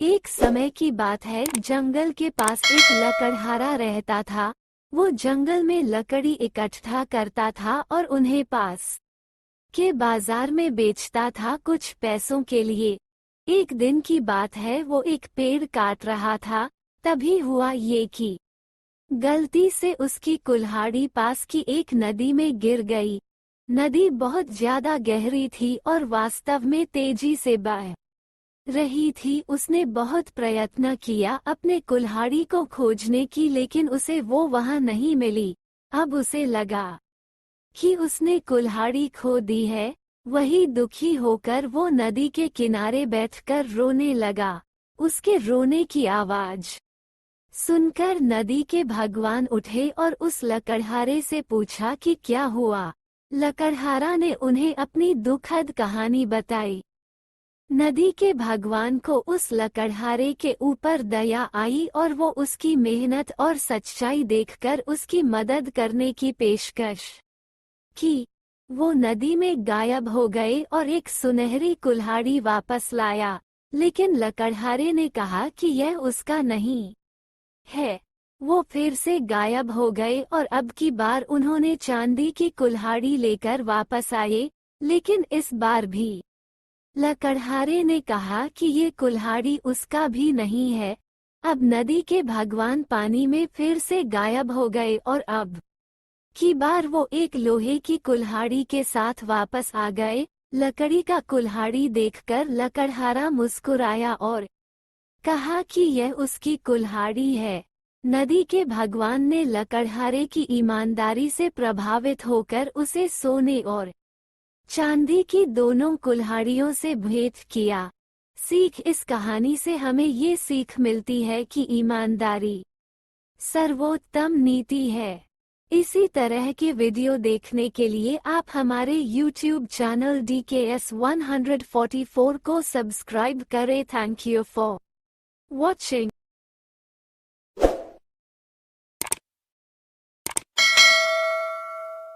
एक समय की बात है, जंगल के पास एक लकड़हारा रहता था। वो जंगल में लकड़ी इकट्ठा करता था और उन्हें पास के बाजार में बेचता था कुछ पैसों के लिए। एक दिन की बात है, वो एक पेड़ काट रहा था। तभी हुआ ये कि गलती से उसकी कुल्हाड़ी पास की एक नदी में गिर गई। नदी बहुत ज्यादा गहरी थी और वास्तव में तेजी से बह रही थी। उसने बहुत प्रयत्न किया अपने कुल्हाड़ी को खोजने की, लेकिन उसे वो वहां नहीं मिली। अब उसे लगा कि उसने कुल्हाड़ी खो दी है। वही दुखी होकर वो नदी के किनारे बैठकर रोने लगा। उसके रोने की आवाज सुनकर नदी के भगवान उठे और उस लकड़हारे से पूछा कि क्या हुआ। लकड़हारा ने उन्हें अपनी दुखद कहानी बताई। नदी के भगवान को उस लकड़हारे के ऊपर दया आई और वो उसकी मेहनत और सच्चाई देखकर उसकी मदद करने की पेशकश की। वो नदी में गायब हो गए और एक सुनहरी कुल्हाड़ी वापस लाया, लेकिन लकड़हारे ने कहा कि यह उसका नहीं है। वो फिर से गायब हो गए और अब की बार उन्होंने चांदी की कुल्हाड़ी लेकर वापस आए, लेकिन इस बार भी लकड़हारे ने कहा कि ये कुल्हाड़ी उसका भी नहीं है। अब नदी के भगवान पानी में फिर से गायब हो गए और अब की बार वो एक लोहे की कुल्हाड़ी के साथ वापस आ गए। लकड़ी का कुल्हाड़ी देखकर लकड़हारा मुस्कुराया और कहा कि यह उसकी कुल्हाड़ी है। नदी के भगवान ने लकड़हारे की ईमानदारी से प्रभावित होकर उसे सोने और चांदी की दोनों कुल्हाड़ियों से भेंट किया। सीख, इस कहानी से हमें ये सीख मिलती है कि ईमानदारी सर्वोत्तम नीति है। इसी तरह के वीडियो देखने के लिए आप हमारे YouTube चैनल DKS 144 को सब्सक्राइब करें। Thank you for watching.